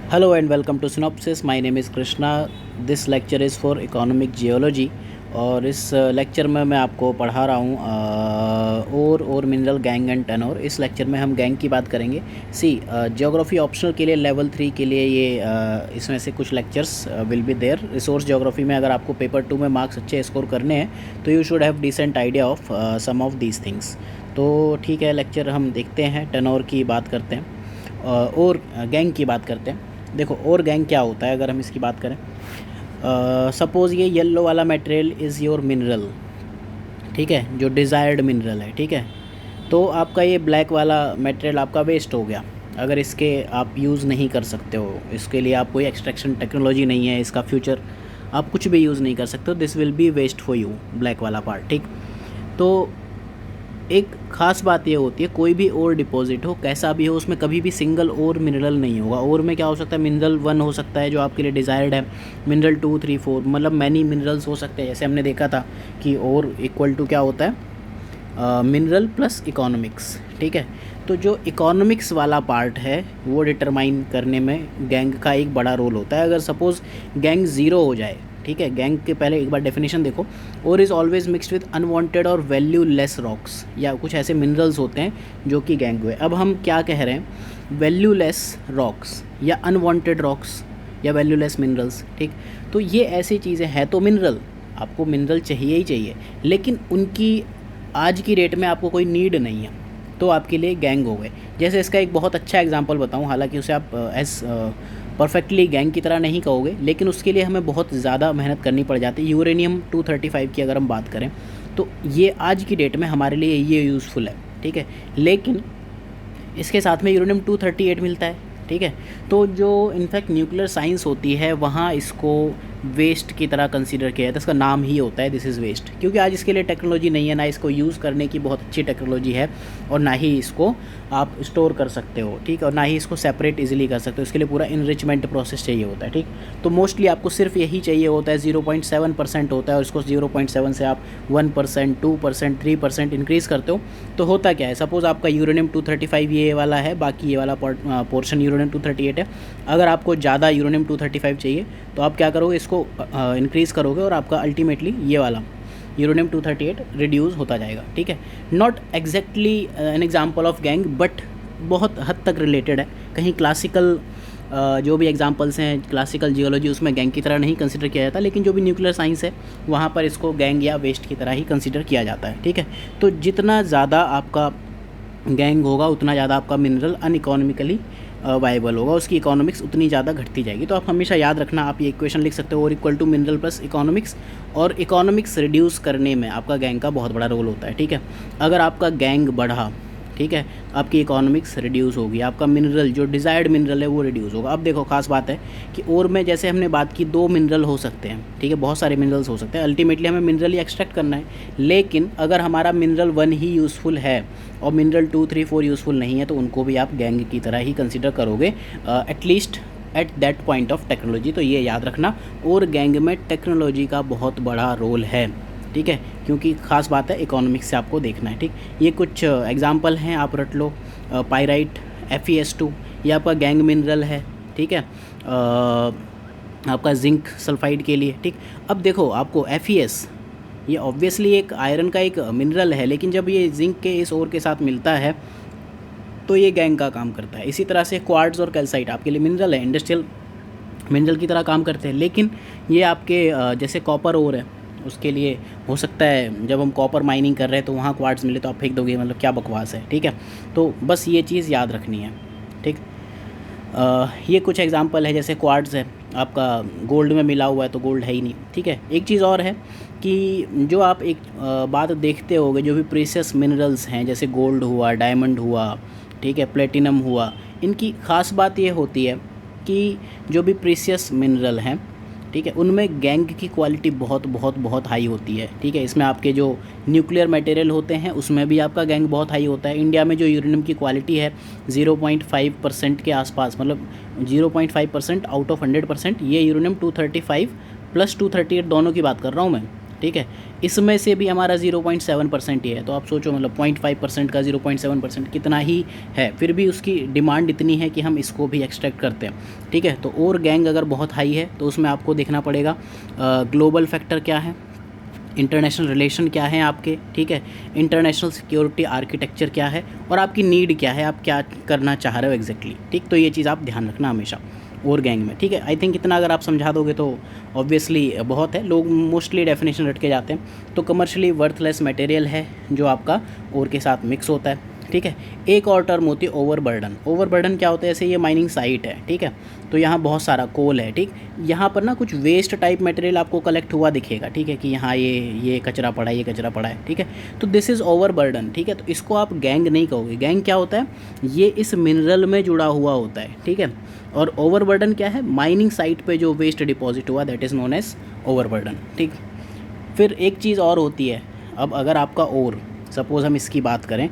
Hello and welcome to Synopsis. My name is Krishna. This lecture is for economic geology और इस lecture में मैं आपको पढ़ा रहा हूँ और मिनरल गैंग एंड टनोर। इस लेक्चर में हम गैंग की बात करेंगे। ज्योग्राफी ऑप्शनल के लिए लेवल 3 के लिए ये इसमें से कुछ lectures will be there. Resource geography में अगर आपको पेपर 2 में मार्क्स अच्छे स्कोर करने हैं तो you should have decent idea of some of these things. तो ठीक है, लेक्चर हम देखते हैं। टनोर की बात करते हैं और गैंग की बात करते हैं। देखो और गैंग क्या होता है अगर हम इसकी बात करें। सपोज़ ये येलो वाला मटेरियल इज़ योर मिनरल, ठीक है, जो डिज़ायर्ड मिनरल है, ठीक है। तो आपका ये ब्लैक वाला मटेरियल आपका वेस्ट हो गया अगर इसके आप यूज़ नहीं कर सकते हो, इसके लिए आप कोई एक्सट्रैक्शन टेक्नोलॉजी नहीं है, इसका फ्यूचर आप कुछ भी यूज़ नहीं कर सकते हो। This will be waste for you, black वाला पार्ट, ठीक। तो एक ख़ास बात ये होती है, कोई भी ओर डिपॉजिट हो, कैसा भी हो, उसमें कभी भी सिंगल ओर मिनरल नहीं होगा। ओर में क्या हो सकता है, मिनरल 1 हो सकता है जो आपके लिए डिज़ायर्ड है, मिनरल 2, 3, 4 मतलब मैनी मिनरल्स हो सकते हैं। जैसे हमने देखा था कि ओर इक्वल टू क्या होता है, मिनरल प्लस इकोनॉमिक्स, ठीक है। तो जो इकोनॉमिक्स वाला पार्ट है वो डिटरमाइन करने में गैंग का एक बड़ा रोल होता है। अगर सपोज़ गैंग ज़ीरो हो जाए, ठीक है, गैंग के पहले एक बार डेफिनेशन देखो। और is always mixed with unwanted और वैल्यू लेस रॉक्स, या कुछ ऐसे मिनरल्स होते हैं जो कि गैंग हुए। अब हम क्या कह रहे हैं, वैल्यू लेस रॉक्स या अनवांटेड रॉक्स या वैल्यू लेस मिनरल्स, ठीक। तो ये ऐसी चीज़ें हैं। तो मिनरल, आपको मिनरल चाहिए ही चाहिए, लेकिन उनकी आज की डेट में आपको कोई नीड नहीं है, तो आपके लिए गैंग हो गए। जैसे इसका एक बहुत अच्छा एग्जांपल बताऊं, हालांकि उसे आप एज परफेक्टली गैंग की तरह नहीं कहोगे, लेकिन उसके लिए हमें बहुत ज़्यादा मेहनत करनी पड़ जाती है। यूरेनियम 235 की अगर हम बात करें तो ये आज की डेट में हमारे लिए ये यूज़फुल है, ठीक है। लेकिन इसके साथ में यूरेनियम 238 मिलता है, ठीक है। तो जो इनफैक्ट न्यूक्लियर साइंस होती है वहाँ इसको वेस्ट की तरह कंसीडर किया जाता है। इसका नाम ही होता है दिस इज़ वेस्ट, क्योंकि आज इसके लिए टेक्नोलॉजी नहीं है, ना इसको यूज़ करने की बहुत अच्छी टेक्नोलॉजी है, और ना ही इसको आप स्टोर कर सकते हो, ठीक है, और ना ही इसको सेपरेट इजीली कर सकते हो। इसके लिए पूरा इनरिचमेंट प्रोसेस चाहिए होता है, ठीक। तो मोस्टली आपको सिर्फ यही चाहिए होता है, 0.7% होता है, और इसको 0.7 से आप 1%, 2%, 3% इंक्रीज़ करते हो। तो होता क्या है, सपोज़ आपका यूरेनियम 235 ये वाला है, बाकी ये वाला पोर्शन यूरेनियम 238 है। अगर आपको ज़्यादा यूरेनियम 235 चाहिए तो आप क्या करोगे, इसको इंक्रीज़ करोगे और आपका अल्टीमेटली ये वाला यूरेनियम 238 रिड्यूस होता जाएगा, ठीक है। Not exactly an example of gang, but बहुत हद तक रिलेटेड है। कहीं क्लासिकल जो भी एग्जांपल्स हैं क्लासिकल जियोलॉजी, उसमें गैंग की तरह नहीं कंसिडर किया जाता, लेकिन जो भी न्यूक्लियर साइंस है वहाँ पर इसको गैंग या वेस्ट की तरह ही कंसिडर किया जाता है, ठीक है। तो जितना ज़्यादा आपका गैंग होगा उतना ज़्यादा आपका मिनरल अनइकोनॉमिकली वाइबल होगा, उसकी इकोनॉमिक्स उतनी ज़्यादा घटती जाएगी। तो आप हमेशा याद रखना, आप ये इक्वेशन लिख सकते हो, और equal to mineral plus economics, और इकोनॉमिक्स रिड्यूस करने में आपका गैंग का बहुत बड़ा रोल होता है, ठीक है। अगर आपका गैंग बढ़ा, ठीक है, आपकी इकोनॉमिक्स रिड्यूस होगी, आपका मिनरल जो डिज़ायर्ड मिनरल है वो रिड्यूस होगा। अब देखो खास बात है कि और में जैसे हमने बात की 2 मिनरल हो सकते हैं, ठीक है, बहुत सारे मिनरल्स हो सकते हैं, अल्टीमेटली हमें मिनरल ही एक्सट्रैक्ट करना है। लेकिन अगर हमारा मिनरल 1 ही यूज़फुल है और मिनरल 2, 3, 4 यूज़फुल नहीं है, तो उनको भी आप गैंग की तरह ही कंसिडर करोगे, at least at that point of technology. तो ये याद रखना, और गैंग में टेक्नोलॉजी का बहुत बड़ा रोल है, ठीक है, क्योंकि ख़ास बात है इकोनॉमिक्स से आपको देखना है, ठीक। ये कुछ एग्जांपल हैं, आप रट लो। पाइराइट, FeS2 ये आपका गैंग मिनरल है, ठीक है, आपका जिंक सल्फाइड के लिए, ठीक। अब देखो आपको FeS ये ऑब्वियसली एक आयरन का एक मिनरल है, लेकिन जब ये जिंक के इस ओर के साथ मिलता है तो ये गैंग का काम करता है। इसी तरह से क्वार्ट्ज और कैल्साइट आपके लिए मिनरल है, इंडस्ट्रियल मिनरल की तरह काम करते हैं, लेकिन ये आपके जैसे कॉपर ओर है, उसके लिए हो सकता है जब हम कॉपर माइनिंग कर रहे हैं तो वहाँ क्वार्ट्ज मिले तो आप फेंक दोगे, मतलब क्या बकवास है, ठीक है। तो बस ये चीज़ याद रखनी है, ठीक। ये कुछ एग्जांपल है, जैसे क्वार्ट्ज है आपका गोल्ड में मिला हुआ है तो गोल्ड है ही नहीं, ठीक है। एक चीज़ और है कि जो आप एक बात देखते होगे, जो भी प्रीशियस मिनरल्स हैं जैसे गोल्ड हुआ, डायमंड हुआ, ठीक है, प्लेटिनम हुआ, इनकी ख़ास बात ये होती है कि जो भी प्रीशियस मिनरल हैं, ठीक है, उनमें गैंग की क्वालिटी बहुत बहुत बहुत हाई होती है, ठीक है। इसमें आपके जो न्यूक्लियर मटेरियल होते हैं उसमें भी आपका गैंग बहुत हाई होता है। इंडिया में जो यूरेनियम की क्वालिटी है 0.5% के आसपास, मतलब 0.5% आउट ऑफ 100%, ये यूरेनियम 235 प्लस 238 दोनों की बात कर रहा हूँ मैं, ठीक है। इसमें से भी हमारा 0.7% ही है, तो आप सोचो मतलब 0.5% का 0.7% कितना ही है, फिर भी उसकी डिमांड इतनी है कि हम इसको भी एक्सट्रैक्ट करते हैं, ठीक है। तो और गैंग अगर बहुत हाई है तो उसमें आपको देखना पड़ेगा ग्लोबल फैक्टर क्या है, इंटरनेशनल रिलेशन क्या है आपके, ठीक है, इंटरनेशनल सिक्योरिटी आर्किटेक्चर क्या है, और आपकी नीड क्या है, आप क्या करना चाह रहे हो एग्जैक्टली, ठीक। तो ये चीज़ आप ध्यान रखना हमेशा और गैंग में, ठीक है। आई थिंक इतना अगर आप समझा दोगे तो ऑब्वियसली बहुत है, लोग मोस्टली डेफिनेशन रट के जाते हैं। तो कमर्शियली वर्थलेस मटेरियल है जो आपका और के साथ मिक्स होता है, ठीक है। एक और टर्म होती है ओवरबर्डन। ओवरबर्डन क्या होता है, जैसे ये माइनिंग साइट है, ठीक है, तो यहाँ बहुत सारा कोल है, ठीक, यहाँ पर ना कुछ वेस्ट टाइप मटेरियल आपको कलेक्ट हुआ दिखेगा, ठीक है, कि यहाँ ये कचरा पड़ा है, ये कचरा पड़ा है, ठीक है। तो दिस इज़ ओवरबर्डन, ठीक है। तो इसको आप गैंग नहीं कहोगे। गैंग क्या होता है, ये इस मिनरल में जुड़ा हुआ होता है, ठीक है। और ओवरबर्डन क्या है, माइनिंग साइट पे जो वेस्ट डिपॉजिट हुआ, that is known as overburden, ठीक। फिर एक चीज़ और होती है, अब अगर आपका ओर, सपोज़ हम इसकी बात करें,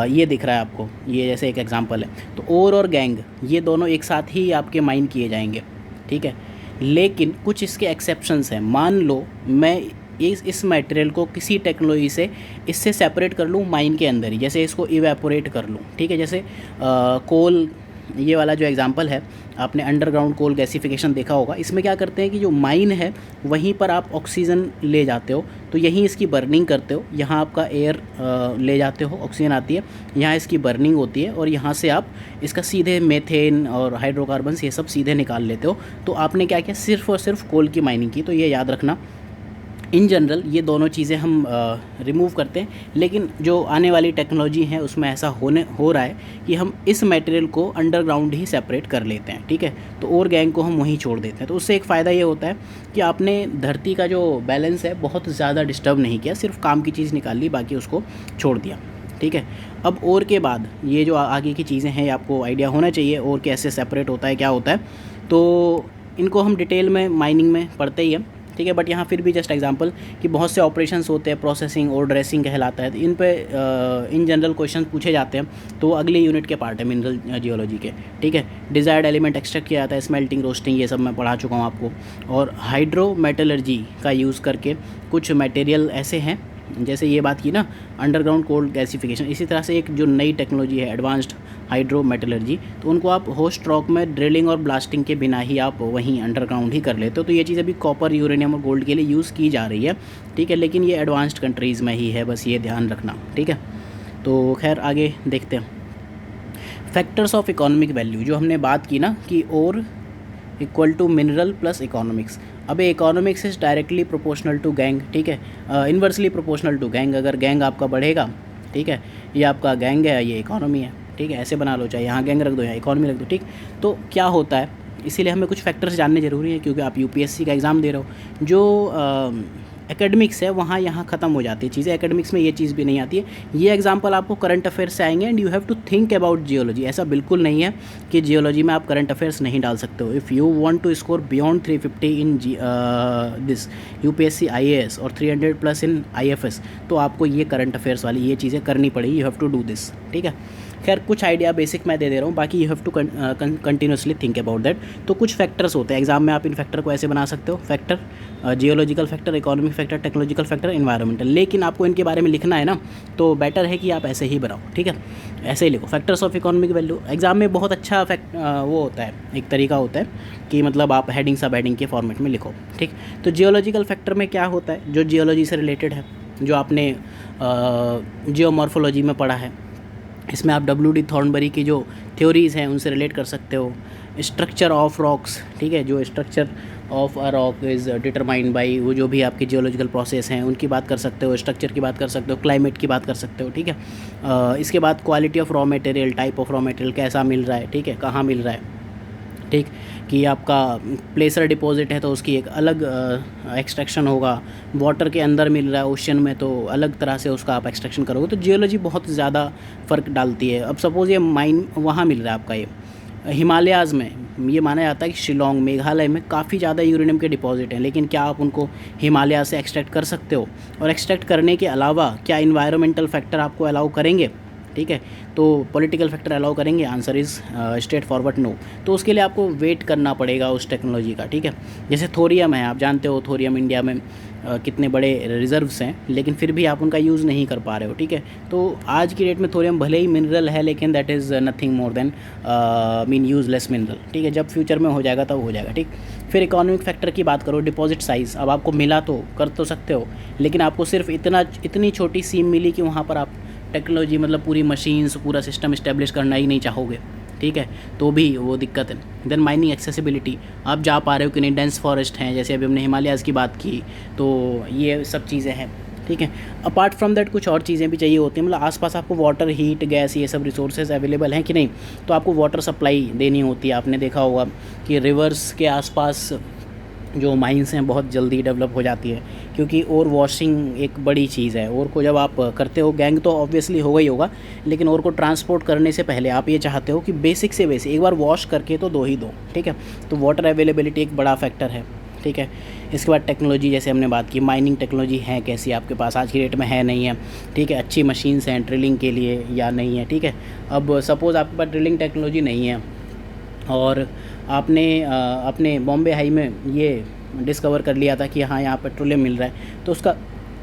ये दिख रहा है आपको, ये जैसे एक एग्जांपल है, तो ओर और गैंग ये दोनों एक साथ ही आपके माइन किए जाएंगे, ठीक है। लेकिन कुछ इसके एक्सेप्शंस हैं। मान लो मैं इस मटेरियल को किसी टेक्नोलॉजी से इससे सेपरेट कर लूँ माइन के अंदर ही, जैसे इसको इवेपोरेट कर लूँ, ठीक है। जैसे कोल, ये वाला जो एग्जांपल है, आपने अंडरग्राउंड कोल गैसिफिकेशन देखा होगा। इसमें क्या करते हैं कि जो माइन है वहीं पर आप ऑक्सीजन ले जाते हो, तो यहीं इसकी बर्निंग करते हो, यहाँ आपका एयर ले जाते हो, ऑक्सीजन आती है, यहाँ इसकी बर्निंग होती है, और यहाँ से आप इसका सीधे मेथेन और हाइड्रोकार्बन्स ये सब सीधे निकाल लेते हो। तो आपने क्या किया, सिर्फ और सिर्फ कोल की माइनिंग की। तो ये याद रखना, इन जनरल ये दोनों चीज़ें हम रिमूव करते हैं, लेकिन जो आने वाली टेक्नोलॉजी है उसमें ऐसा हो रहा है कि हम इस मटेरियल को अंडरग्राउंड ही सेपरेट कर लेते हैं, ठीक है। तो और गैंग को हम वहीं छोड़ देते हैं। तो उससे एक फ़ायदा ये होता है कि आपने धरती का जो बैलेंस है बहुत ज़्यादा डिस्टर्ब नहीं किया, सिर्फ काम की चीज़ निकाल ली, बाकी उसको छोड़ दिया, ठीक है। अब और के बाद ये जो आगे की चीज़ें हैं आपको आइडिया होना चाहिए, और कैसे सेपरेट होता है, क्या होता है, तो इनको हम डिटेल में माइनिंग में पढ़ते ही हैं, ठीक है। बट यहाँ फिर भी जस्ट एग्जांपल कि बहुत से ऑपरेशंस होते हैं, प्रोसेसिंग और ड्रेसिंग कहलाता है, तो इन पे इन जनरल क्वेश्चन पूछे जाते हैं। तो अगली यूनिट के पार्ट है मिनरल जियोलॉजी के, ठीक है। डिज़ायर्ड एलिमेंट एक्सट्रैक्ट किया जाता है, स्मेल्टिंग, रोस्टिंग, ये सब मैं पढ़ा चुका हूँ आपको। और हाइड्रो मेटलर्जी का यूज़ करके कुछ मटेरियल ऐसे हैं, जैसे ये बात की ना अंडरग्राउंड कोल्ड गैसिफिकेशन, इसी तरह से एक जो नई टेक्नोलॉजी है एडवांस्ड हाइड्रो मेटलर्जी, तो उनको आप होस्ट रॉक में ड्रिलिंग और ब्लास्टिंग के बिना ही आप वहीं अंडरग्राउंड ही कर लेते हो। तो ये चीज़ अभी कॉपर, यूरेनियम और गोल्ड के लिए यूज़ की जा रही है, ठीक है, लेकिन ये एडवांस्ड कंट्रीज़ में ही है, बस ये ध्यान रखना, ठीक है। तो खैर आगे देखते हैं। फैक्टर्स ऑफ इकोनॉमिक वैल्यू, जो हमने बात की ना कि और equal to mineral plus economics. अब economics is directly proportional to gangue, ठीक है, इन्वर्सली प्रोपोर्शनल टू गैंग। अगर गैंग आपका बढ़ेगा, ठीक है, ये आपका गैंग है, ये इकोनॉमी है, ठीक है, ऐसे बना लो, चाहे यहाँ गैंग रख दो, यहाँ इकोनॉमी रख दो, ठीक। तो क्या होता है, इसीलिए हमें कुछ फैक्टर्स जानने ज़रूरी है, क्योंकि आप यूपीएससी का एग्ज़ाम दे रहे हो। जो एकेडमिक्स है वहाँ यहाँ ख़त्म हो जाती है चीज़ें, एकेडमिक्स में ये चीज़ भी नहीं आती है। ये एग्जांपल आपको करंट अफेयर्स से आएंगे, and you have to think about geology. ऐसा बिल्कुल नहीं है कि जियोलॉजी में आप करंट अफेयर्स नहीं डाल सकते हो। If you want to score beyond 350 in this UPSC IAS और 300+ इन आईएफएस, तो आपको ये करंट अफेयर्स वाली ये चीज़ें करनी पड़ेगी। You have to do this, ठीक है। खैर कुछ आइडिया बेसिक मैं दे दे रहा हूँ, बाकी you have to continuously think about that. तो कुछ फैक्टर्स होते हैं एग्जाम में, आप इन फैक्टर को ऐसे बना सकते हो, factor geological factor, economic factor, technological factor, environmental. लेकिन आपको इनके बारे में लिखना है ना, तो बेटर है कि आप ऐसे ही बनाओ, ठीक है, ऐसे ही लिखो, factors of economic value. Exam में बहुत अच्छा वो होता है, एक तरीका होता है कि मतलब आप हेडिंग सब हेडिंग के फॉर्मेट में लिखो, ठीक। तो जियोलॉजिकल फैक्टर में क्या होता है, जो जियोलॉजी से रिलेटेड है, जो आपने जियोमॉर्फोलॉजी में पढ़ा है, इसमें आप WD थॉर्नबरी की जो थ्योरीज़ हैं उनसे रिलेट कर सकते हो। स्ट्रक्चर ऑफ रॉक्स, ठीक है, जो structure of a rock is determined by, वो जो भी आपके जियोलॉजिकल प्रोसेस हैं उनकी बात कर सकते हो, स्ट्रक्चर की बात कर सकते हो, क्लाइमेट की बात कर सकते हो, ठीक है। इसके बाद quality of raw material, type of raw material कैसा मिल रहा है, ठीक है, कहाँ मिल रहा है, ठीक, कि आपका प्लेसर डिपॉजिट है तो उसकी एक अलग एक्सट्रैक्शन होगा, वाटर के अंदर मिल रहा है ओशन में तो अलग तरह से उसका आप एक्सट्रैक्शन करोगे। तो जियोलॉजी बहुत ज़्यादा फ़र्क डालती है। अब सपोज़ ये माइन वहाँ मिल रहा है आपका, ये हिमालयाज़ में, ये माना जाता है कि शिलोंग, मेघालय में काफ़ी ज़्यादा यूरेनियम के डिपॉजिट हैं, लेकिन क्या आप उनको हिमालय से एक्सट्रैक्ट कर सकते हो? और एक्सट्रैक्ट करने के अलावा क्या इन्वायरमेंटल फैक्टर आपको अलाउ करेंगे? ठीक है। तो पॉलिटिकल फैक्टर अलाउ करेंगे, answer is straightforward no. तो उसके लिए आपको वेट करना पड़ेगा उस टेक्नोलॉजी का, ठीक है। जैसे थोरियम है, आप जानते हो थोरियम इंडिया में कितने बड़े रिजर्व्स हैं, लेकिन फिर भी आप उनका यूज़ नहीं कर पा रहे हो, ठीक है। तो आज की डेट में थोरियम भले ही मिनरल है, लेकिन that is nothing more than mean useless mineral, ठीक है। जब फ्यूचर में हो जाएगा तब हो जाएगा, ठीक। फिर इकोनॉमिक फैक्टर की बात करो, डिपॉजिट साइज़, अब आपको मिला तो कर तो सकते हो, लेकिन आपको सिर्फ इतनी छोटी सीम मिली कि वहाँ पर आप टेक्नोलॉजी मतलब पूरी मशीन्स पूरा सिस्टम इस्टेब्लिश करना ही नहीं चाहोगे, ठीक है, तो भी वो दिक्कत है। देन माइनिंग एक्सेसिबिलिटी, आप जा पा रहे हो कि नहीं, डेंस फॉरेस्ट हैं, जैसे अभी हमने हिमालयाज़ की बात की, तो ये सब चीज़ें हैं, ठीक है। अपार्ट फ्रॉम दैट कुछ और चीज़ें भी चाहिए होती हैं, मतलब आसपास आपको वाटर, हीट, गैस, ये सब रिसोर्सेज अवेलेबल हैं कि नहीं, तो आपको वाटर सप्लाई देनी होती है। आपने देखा होगा कि रिवर्स के आसपास जो माइंस हैं बहुत जल्दी डेवलप हो जाती है, क्योंकि ओर वॉशिंग एक बड़ी चीज़ है। ओर को जब आप करते हो, गैंग तो ऑब्वियसली होगा ही होगा, लेकिन ओर को ट्रांसपोर्ट करने से पहले आप ये चाहते हो कि बेसिक से बेसिक एक बार वॉश करके तो दो ही दो, ठीक है। तो वाटर अवेलेबिलिटी एक बड़ा फैक्टर है, ठीक है। इसके बाद टेक्नोलॉजी, जैसे हमने बात की, माइनिंग टेक्नोलॉजी है कैसी आपके पास आज की डेट में, है नहीं है, ठीक है। अच्छी मशीन्स हैं ड्रिलिंग के लिए या नहीं है, ठीक है। अब सपोज़ आपके पास ड्रिलिंग टेक्नोलॉजी नहीं है और आपने अपने बॉम्बे हाई में ये डिस्कवर कर लिया था कि हाँ यहाँ पेट्रोलियम मिल रहा है, तो उसका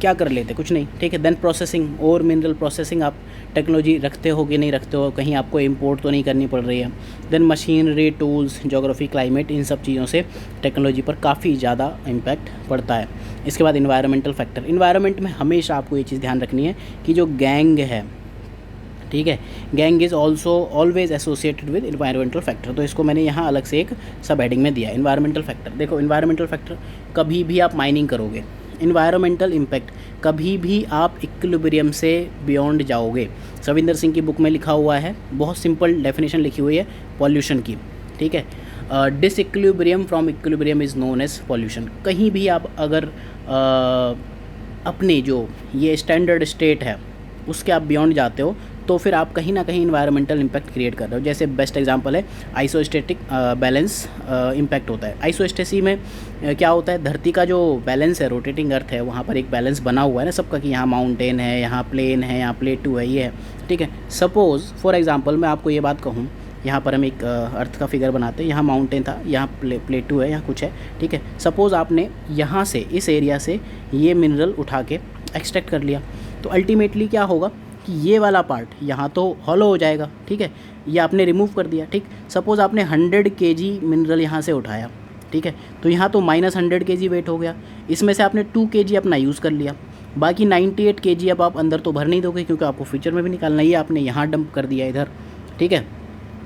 क्या कर लेते, कुछ नहीं, ठीक है। देन प्रोसेसिंग और मिनरल प्रोसेसिंग, आप टेक्नोलॉजी रखते हो कि नहीं रखते हो, कहीं आपको इंपोर्ट तो नहीं करनी पड़ रही है। Then machinery, tools, geography, climate, इन सब चीज़ों से टेक्नोलॉजी पर काफ़ी ज़्यादा इम्पैक्ट पड़ता है। इसके बाद इन्वायरमेंटल फैक्टर, इन्वायरमेंट में हमेशा आपको ये चीज़ ध्यान रखनी है कि जो गैंग है, ठीक है, gang is also always associated with environmental factor. तो इसको मैंने यहाँ अलग से एक सब हेडिंग में दिया, इन्वायरमेंटल फैक्टर। देखो इन्वायरमेंटल फैक्टर, कभी भी आप माइनिंग करोगे, इन्वायरमेंटल इम्पैक्ट, कभी भी आप इक्विलिब्रियम से बियॉन्ड जाओगे। सविंदर सिंह की बुक में लिखा हुआ है, बहुत सिंपल डेफिनेशन लिखी हुई है पॉल्यूशन की, ठीक है। Disequilibrium from equilibrium is known as pollution. कहीं भी आप अगर अपने जो ये स्टैंडर्ड स्टेट है उसके आप बियॉन्ड जाते हो, तो फिर आप कहीं ना कहीं इन्वायरमेंटल इम्पैक्ट क्रिएट कर रहे हो। जैसे बेस्ट एग्जांपल है आइसोस्टेटिक बैलेंस इम्पैक्ट होता है। आइसोस्टेसी में क्या होता है, धरती का जो बैलेंस है, रोटेटिंग अर्थ है, वहाँ पर एक बैलेंस बना हुआ है ना सबका, कि यहाँ माउंटेन है, यहाँ प्लेन है, यहाँ प्लेटू है, ये है, ठीक है। सपोज़ फॉर एग्जांपल मैं आपको ये बात कहूँ, यहाँ पर हम एक अर्थ का फिगर बनाते हैं, यहाँ माउंटेन था, यहाँ प्लेटू है, यहाँ कुछ है, ठीक है। सपोज़ आपने यहाँ से इस एरिया से ये मिनरल उठा के एक्सट्रैक्ट कर लिया, तो अल्टीमेटली क्या होगा कि ये वाला पार्ट यहाँ तो हॉलो हो जाएगा, ठीक है, ये आपने रिमूव कर दिया, ठीक। सपोज़ आपने 100 kg मिनरल यहाँ से उठाया, ठीक है, तो यहाँ तो -100 kg वेट हो गया, इसमें से आपने 2 kg अपना यूज़ कर लिया, बाकी 98 kg अब आप अंदर तो भर नहीं दोगे, क्योंकि आपको फ्यूचर में भी निकालना है, ये आपने यहाँ डंप कर दिया इधर, ठीक है,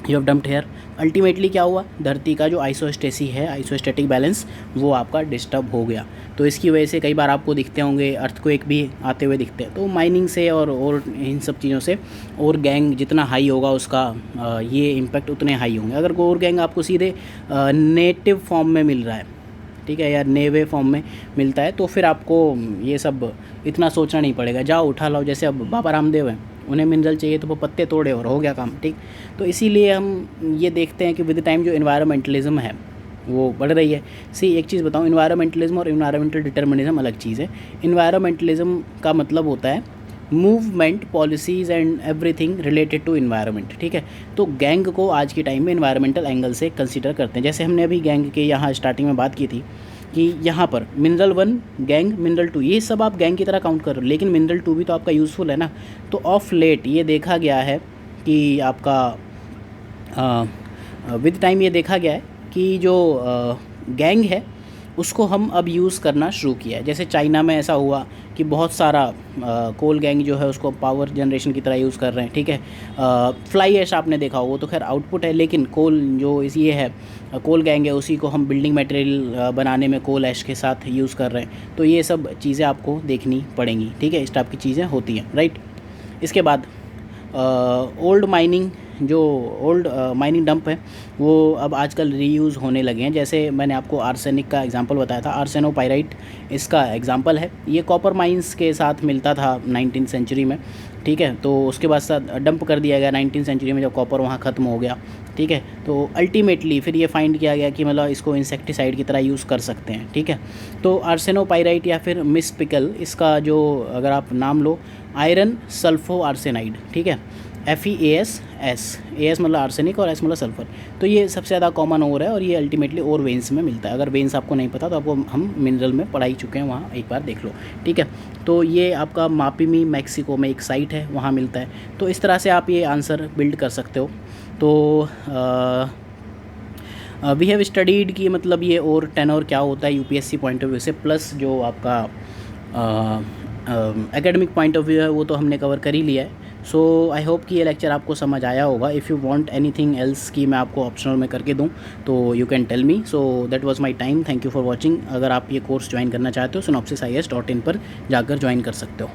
you have dumped here. Ultimately क्या हुआ, धरती का जो आइसोस्टेसी है, आइसोस्टेटिक बैलेंस, वो आपका डिस्टर्ब हो गया। तो इसकी वजह से कई बार आपको दिखते होंगे अर्थक्वेक भी आते हुए दिखते हैं। तो माइनिंग से और इन सब चीज़ों से और गैंग जितना हाई होगा उसका ये इम्पैक्ट उतने हाई होंगे। अगर और गैंग आपको सीधे नेटिव फॉर्म में मिल रहा है, ठीक है, या नेवे फॉर्म में मिलता है, तो फिर आपको ये सब इतना सोचना नहीं पड़ेगा, जाओ उठा लो। जैसे अब बाबा रामदेव हैं, उन्हें मिनरल चाहिए तो वो पत्ते तोड़े और हो गया काम, ठीक। तो इसीलिए हम ये देखते हैं कि विद टाइम जो इन्वायरमेंटलिज्म है वो बढ़ रही है। एक चीज़ बताऊँ, इन्वायरमेंटलिज्म और इन्वायरमेंटल डिटर्मिनिज्म अलग चीज़ है। इन्वायरमेंटलिज्म का मतलब होता है movement, policies and everything related to environment, ठीक है। तो गैंग को आज के टाइम में इन्वायरमेंटल एंगल से कंसिडर करते हैं। जैसे हमने अभी गैंग के यहाँ स्टार्टिंग में बात की थी कि यहाँ पर मिनरल 1 गैंग, मिनरल 2, ये सब आप गैंग की तरह काउंट कर रहे हो, लेकिन मिनरल 2 भी तो आपका यूज़फुल है ना। तो ऑफ लेट ये देखा गया है कि आपका विद टाइम ये देखा गया है कि जो गैंग है उसको हम अब यूज़ करना शुरू किया है। जैसे चाइना में ऐसा हुआ कि बहुत सारा कोल गैंग जो है उसको पावर जनरेशन की तरह यूज़ कर रहे हैं, ठीक है। फ्लाई ऐश आपने देखा हो, वो तो खैर आउटपुट है, लेकिन कोल जो ये है कोल गैंग है, उसी को हम बिल्डिंग मटेरियल बनाने में कोल ऐश के साथ यूज़ कर रहे हैं। तो ये सब चीज़ें आपको देखनी पड़ेंगी, ठीक है, इस टाइप की चीज़ें होती हैं, राइट। इसके बाद ओल्ड माइनिंग, जो ओल्ड माइनिंग डंप है वो अब आजकल रीयूज़ होने लगे हैं। जैसे मैंने आपको आर्सेनिक का एग्जांपल बताया था, आर्सेनोपाइराइट इसका एग्जांपल है। ये कॉपर माइंस के साथ मिलता था 19th सेंचुरी में, ठीक है। तो उसके बाद साथ डंप कर दिया गया 19th सेंचुरी में, जब कॉपर वहाँ ख़त्म हो गया, ठीक है। तो अल्टीमेटली फिर ये फाइंड किया गया कि मतलब इसको इंसेक्टिसाइड की तरह यूज़ कर सकते हैं, ठीक है। तो आर्सेनोपाइराइट या फिर मिस पिकल, इसका जो अगर आप नाम लो, आयरन सल्फो आर्सेनाइड, ठीक है, FeAS मतलब आर्सेनिक और एस मतलब सल्फ़र। तो ये सबसे ज़्यादा कॉमन ओर है और ये अल्टीमेटली ओर वेंस में मिलता है। अगर वेंस आपको नहीं पता तो आपको हम मिनरल में पढ़ा ही चुके हैं, वहाँ एक बार देख लो, ठीक है। तो ये आपका मापिमी मैक्सिको में एक साइट है, वहाँ मिलता है। तो इस तरह से आप ये आंसर बिल्ड कर सकते हो। तो वी हैव स्टडीड कि मतलब ये और टेनोर क्या होता है यूपीएससी पॉइंट ऑफ व्यू से, प्लस जो आपका एकेडमिक पॉइंट ऑफ व्यू है वो तो हमने कवर कर ही लिया है। सो आई होप कि ये लेक्चर आपको समझ आया होगा। If you want anything else कि मैं आपको ऑप्शनल में करके दूं तो you can tell me. So that was my time, thank you for watching. अगर आप ये कोर्स ज्वाइन करना चाहते हो synopsisias.in पर जाकर ज्वाइन कर सकते हो।